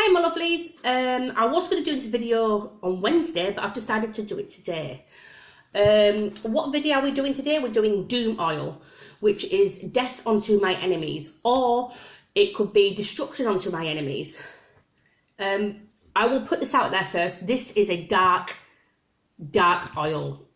Hi my lovelies, I was going to do this video on Wednesday, but I've decided to do it today. What video are we doing today? We're doing D.U.M.E Oil, which is death unto my enemies, or it could be destruction unto my enemies. I will put this out there first. This is a dark oil,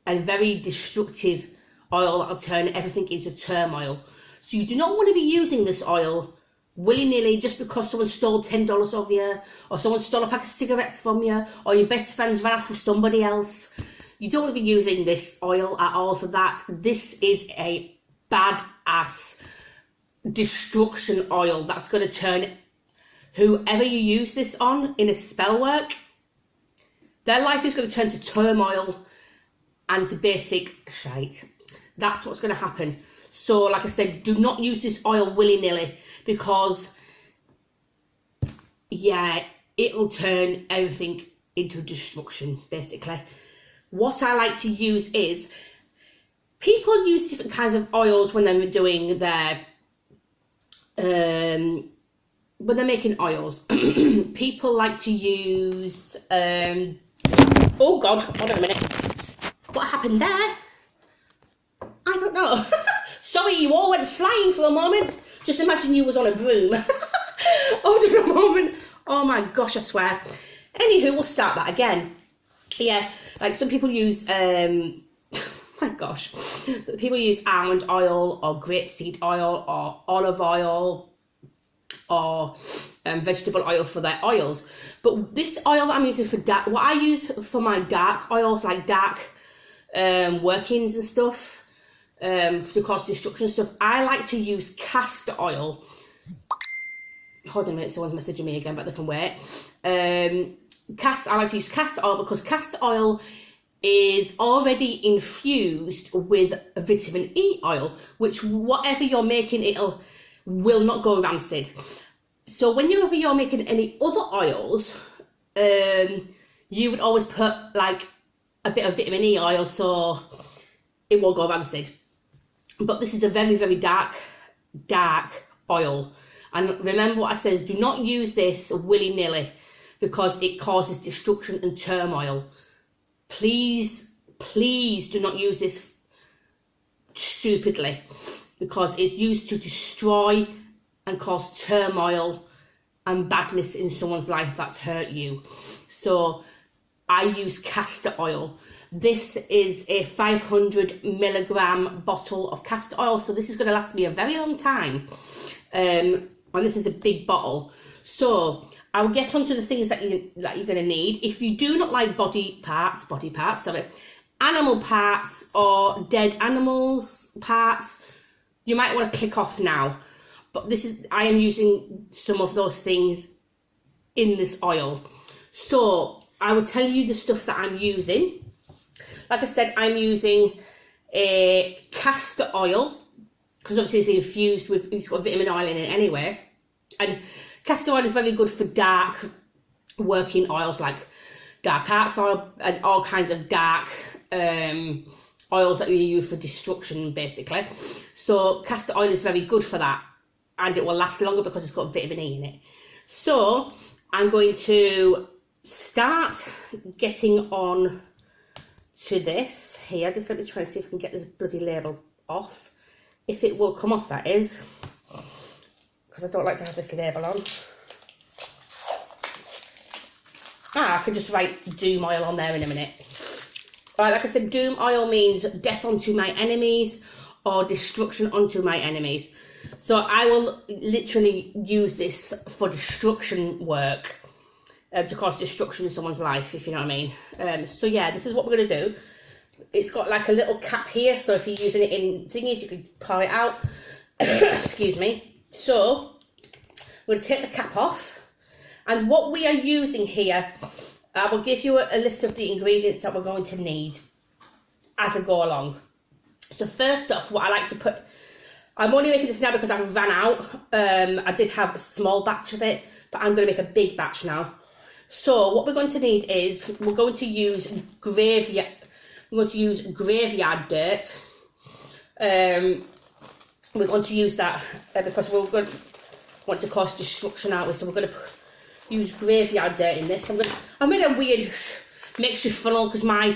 a very destructive oil that will turn everything into turmoil. So you do not want to be using this oil willy-nilly just because someone stole $10 off you, or someone stole a pack of cigarettes from you, or your best friends ran off with somebody else. You don't want to be using this oil at all for that. This is a badass destruction oil that's going to turn whoever you use this on in a spell work, their life is going to turn to turmoil and to basic shite. That's what's going to happen. So like I said, do not use this oil willy-nilly, because yeah, it'll turn everything into destruction basically. What I like to use is, people use different kinds of oils when they're doing their when they're making oils. People like to use oh god, hold on a minute, what happened there? I don't know. Sorry, you all went flying for a moment. Just imagine you was on a broom. Hold on a moment. Oh my gosh, I swear. Anywho, we'll start that again. Yeah, like some people use, my gosh. People use almond oil or grapeseed oil or olive oil or vegetable oil for their oils. But this oil that I'm using for dark, what I use for my dark oils, like dark workings and stuff, to cause destruction and stuff, I like to use castor oil. Hold on a minute, someone's messaging me again, but they can wait. I like to use castor oil because castor oil is already infused with vitamin E oil, which whatever you're making, will not go rancid. So whenever you're making any other oils, you would always put like a bit of vitamin E oil so it won't go rancid. But this is a very, very dark oil. And remember what I said, do not use this willy-nilly because it causes destruction and turmoil. Please, please do not use this stupidly, because it's used to destroy and cause turmoil and badness in someone's life that's hurt you. So I use castor oil. This is a 500 milligram bottle of castor oil, so this is going to last me a very long time. And this is a big bottle. So I will get onto the things that you're going to need. If you do not like animal parts or dead animals parts, you might want to click off now. But I am using some of those things in this oil. So I will tell you the stuff that I'm using. Like I said, I'm using a castor oil, because obviously it's infused with, it's got vitamin oil in it anyway. And castor oil is very good for dark working oils, like dark hearts oil and all kinds of dark oils that you use for destruction, basically. So castor oil is very good for that, and it will last longer because it's got vitamin E in it. So I'm going to start getting on to this here. Just let me try and see if I can get this bloody label off. If it will come off, that is, because I don't like to have this label on. I can just write D.U.M.E Oil on there in a minute. Right, like I said, D.U.M.E Oil means death unto my enemies or destruction unto my enemies. So I will literally use this for destruction work, to cause destruction in someone's life, if you know what I mean. So yeah, this is what we're going to do. It's got like a little cap here, so if you're using it in thingies, you can pour it out. Excuse me. So we're going to take the cap off, and what we are using here, I will give you a list of the ingredients that we're going to need as I go along. So first off, what I like to put, I'm only making this now because I've ran out. I did have a small batch of it, but I'm going to make a big batch now. So what we're going to need is, we're going to use graveyard dirt. We're going to use that because we're going to want to cause destruction, aren't we? So we're going to use graveyard dirt in this. I made a weird mixture funnel because my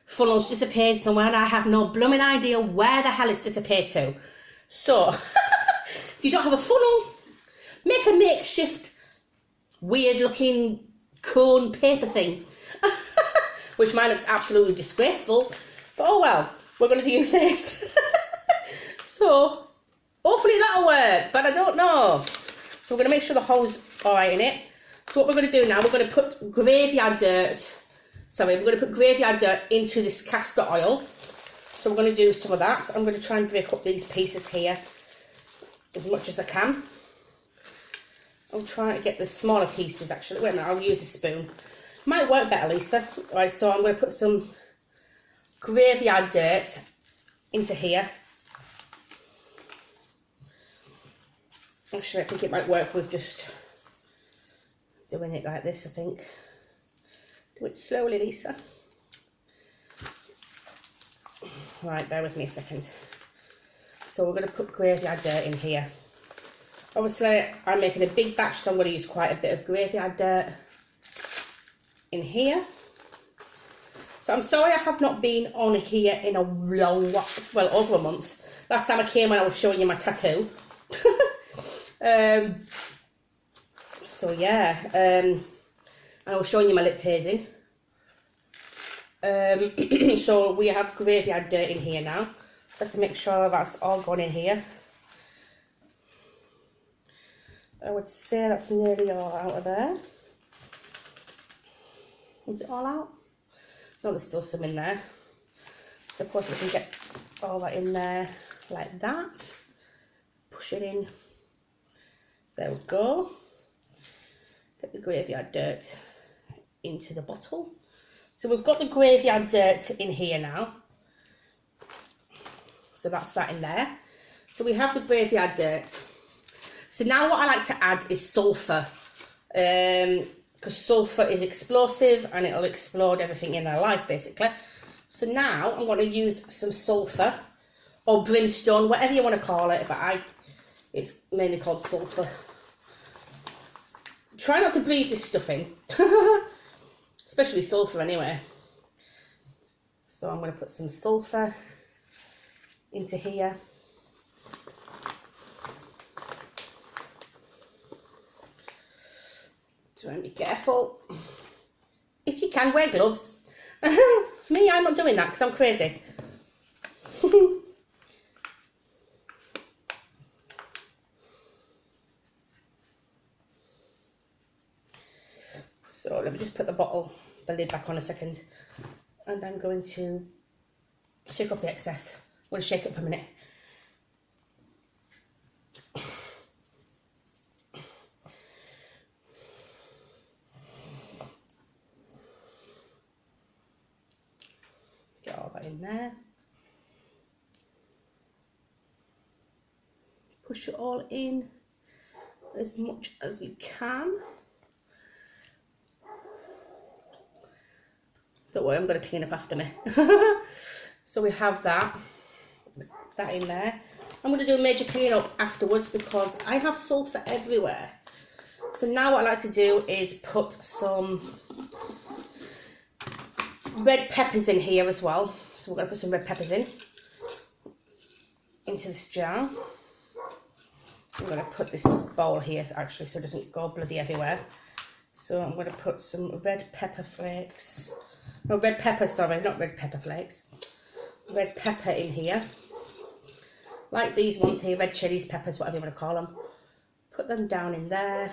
funnel's disappeared somewhere and I have no blooming idea where the hell it's disappeared to. So, if you don't have a funnel, make a makeshift weird looking cone paper thing. Which mine looks absolutely disgraceful. But oh well, we're going to use this. So, hopefully that'll work, but I don't know. So we're going to make sure the hole's alright in it. So what we're going to do now, we're going to put graveyard dirt into this castor oil. So we're going to do some of that. I'm going to try and break up these pieces here as much as I can. I'm trying to get the smaller pieces actually. Wait a minute, I'll use a spoon. Might work better, Lisa. Alright, so I'm going to put some graveyard dirt into here. Actually, I think it might work with just doing it like this, I think. Do it slowly, Lisa. Right, bear with me a second. So we're going to put graveyard dirt in here. Obviously, I'm making a big batch, so I'm going to use quite a bit of graveyard dirt in here. So I'm sorry I have not been on here in a long, well, over a month. Last time I came when I was showing you my tattoo. So yeah, and I was showing you my lip piercing. So we have graveyard dirt in here now. So to make sure that's all gone in here. I would say that's nearly all out of there. Is it all out? No, there's still some in there. So of course we can get all that in there like that. Push it in. There we go. Get the graveyard dirt into the bottle. So we've got the graveyard dirt in here now. So that's that in there. So we have the graveyard dirt. So now what I like to add is sulphur. Because sulphur is explosive and it'll explode everything in our life basically. So now I'm going to use some sulphur or brimstone, whatever you want to call it, but it's mainly called sulphur. Try not to breathe this stuff in, especially sulphur anyway. So I'm going to put some sulphur into here. Try and be careful. If you can, wear gloves. Me, I'm not doing that because I'm crazy. So let me just put the lid back on a second, and I'm going to shake off the excess. I'm going to shake it up a minute. Get all that in there. Push it all in as much as you can. Don't worry, I'm going to clean up after me. So we have that in there. I'm going to do a major clean up afterwards because I have sulphur everywhere. So now what I like to do is put some red peppers in here as well. So we're going to put some red peppers into this jar. I'm going to put this bowl here actually so it doesn't go bloody everywhere. So I'm going to put some red pepper flakes. No, red pepper, sorry, not red pepper flakes. Red pepper in here. Like these ones here, red chilies, peppers, whatever you want to call them. Put them down in there.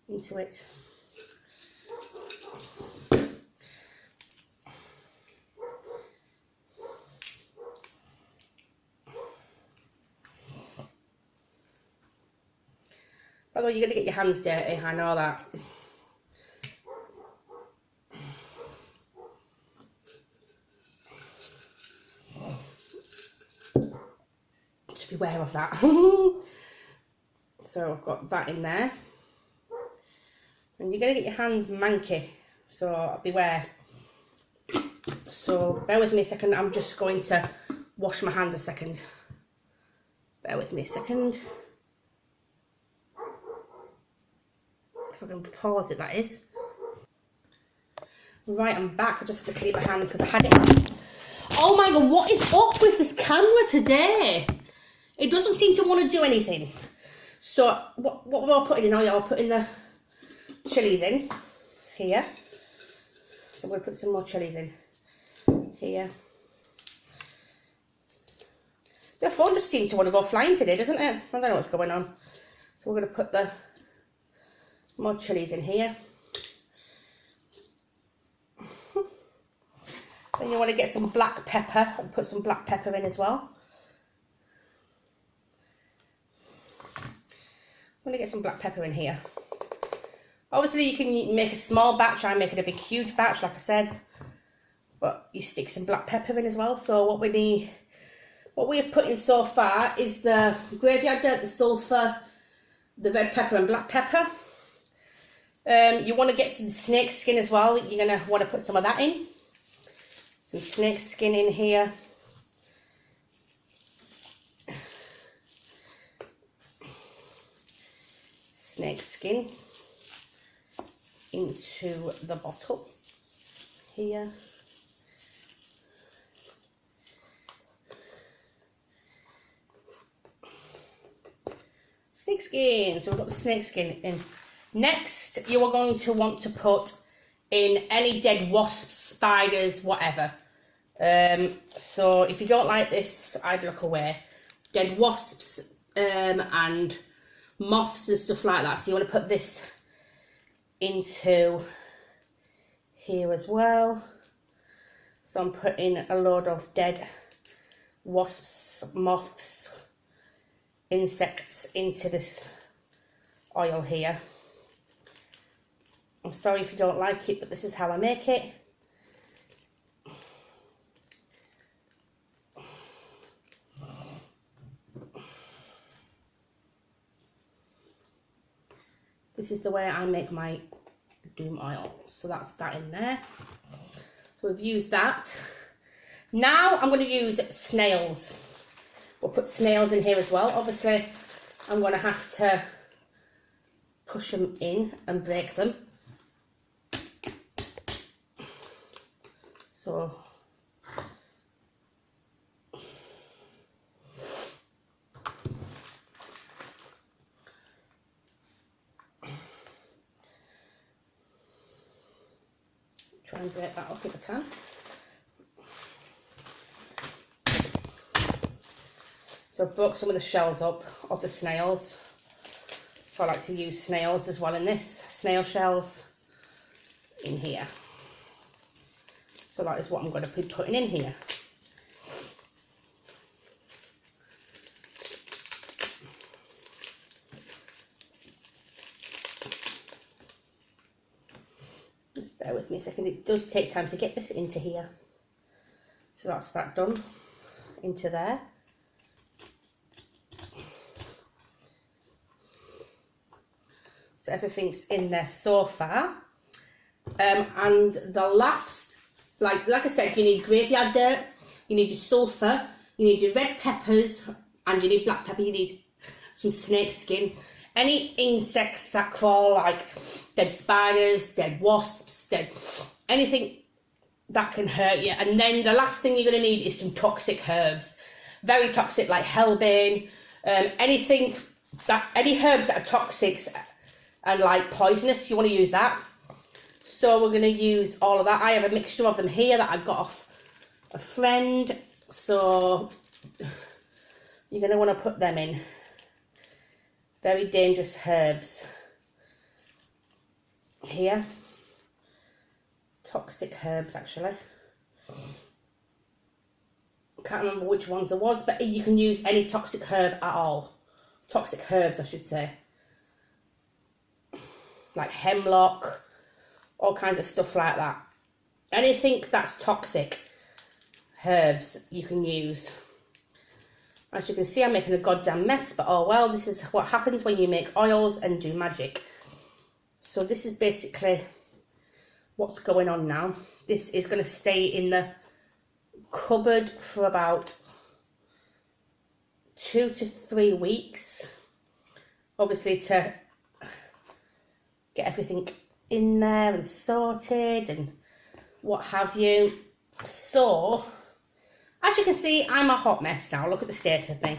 Into it. By the way, you're going to get your hands dirty, I know that. Beware of that. So I've got that in there, and you're going to get your hands manky, so beware. So bear with me a second, I'm just going to wash my hands a second. Bear with me a second. If I can pause it, that is. Right, I'm back. I just had to clean my hands because I had it. Oh my god, what is up with this camera today? It doesn't seem to want to do anything. So what we're putting in oil, I'll put in the chilies in here. So we'll put some more chilies in here. The phone just seems to want to go flying today, doesn't it? I don't know what's going on. So we're going to put the more chilies in here. Then you want to get some black pepper and put some black pepper in as well. I'm going to get some black pepper in here. Obviously you can make a small batch, I'm making a big huge batch like I said. But you stick some black pepper in as well. So what we have put in so far is the graveyard dirt, the sulphur, the red pepper and black pepper. You want to get some snake skin as well. You're going to want to put some of that in. Some snake skin in here. Snake skin into the bottle here. Snake skin. So we've got the snake skin in. Next, you are going to want to put in any dead wasps, spiders, whatever. So if you don't like this, I'd look away. Dead wasps and moths and stuff like that. So you want to put this into here as well. So I'm putting a load of dead wasps, moths, insects into this oil here. I'm sorry if you don't like it, but this is how I make it. This is the way I make my D.U.M.E oil. So that's that in there. So we've used that. Now I'm going to use snails. We'll put snails in here as well. Obviously, I'm going to have to push them in and break them. So try and break that up if I can. So I've broke some of the shells up of the snails. So I like to use snails as well in this. Snail shells in here. So that is what I'm going to be putting in here. Just bear with me a second. It does take time to get this into here. So that's that done. Into there. So everything's in there so far. And the last, like I said, you need graveyard dirt, you need your sulphur, you need your red peppers, and you need black pepper, you need some snake skin. Any insects that crawl, like dead spiders, dead wasps, dead anything that can hurt you. And then the last thing you're going to need is some toxic herbs. Very toxic, like hellebane, any herbs that are toxic and like poisonous, you want to use that. So we're going to use all of that. I have a mixture of them here that I got off a friend. So you're going to want to put them in. Very dangerous herbs. Here. Toxic herbs, actually. Can't remember which ones there was, but you can use any toxic herb at all. Toxic herbs, I should say. Like hemlock. All kinds of stuff like that. Anything that's toxic herbs you can use. As you can see, I'm making a goddamn mess, but oh well, this is what happens when you make oils and do magic. So this is basically what's going on now. This is going to stay in the cupboard for about 2 to 3 weeks. Obviously to get everything in there and sorted and what have you. So, as you can see, I'm a hot mess now. Look at the state of me.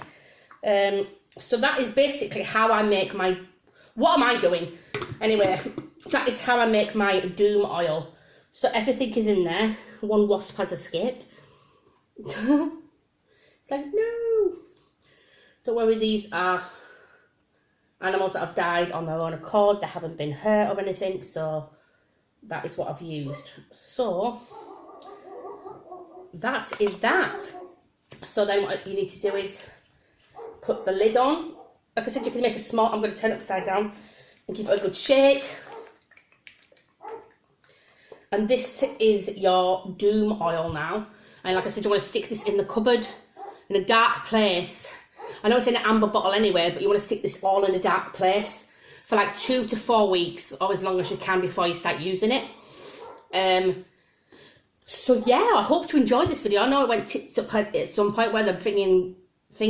So that is basically how I make my... What am I doing? Anyway, that is how I make my D.U.M.E oil. So everything is in there. One wasp has escaped. It's like, no. Don't worry, these are animals that have died on their own accord. They haven't been hurt or anything, so that is what I've used. So that is that. So then what you need to do is put the lid on. Like I said, you can make a small... I'm going to turn it upside down and give it a good shake. And this is your D.U.M.E oil now. And like I said, you want to stick this in the cupboard in a dark place. I know it's in an amber bottle anyway, but you want to stick this all in a dark place for like 2 to 4 weeks, or as long as you can before you start using it. So yeah, I hope you enjoyed this video. I know it went tits up at some point where the thing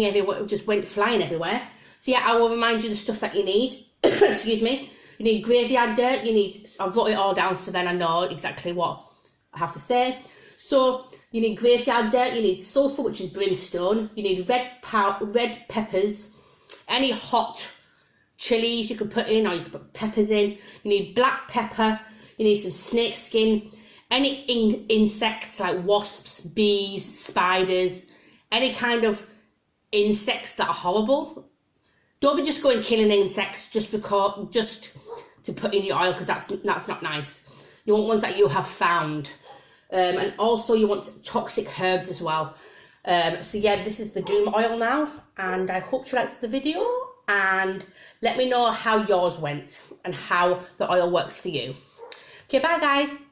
everywhere just went flying everywhere. So yeah, I will remind you the stuff that you need. Excuse me. You need graveyard dirt. You need... I've wrote it all down so then I know exactly what I have to say. So you need graveyard dirt. You need sulphur, which is brimstone. You need red peppers. Any hot chilies you can put in, or you can put peppers in. You need black pepper. You need some snake skin. Any insects like wasps, bees, spiders, any kind of insects that are horrible. Don't be just going killing insects just to put in your oil, because that's not nice. You want ones that you have found. And also you want toxic herbs as well. So yeah, this is the D.U.M.E oil now, and I hope you liked the video, and let me know how yours went and how the oil works for you. Okay, bye guys.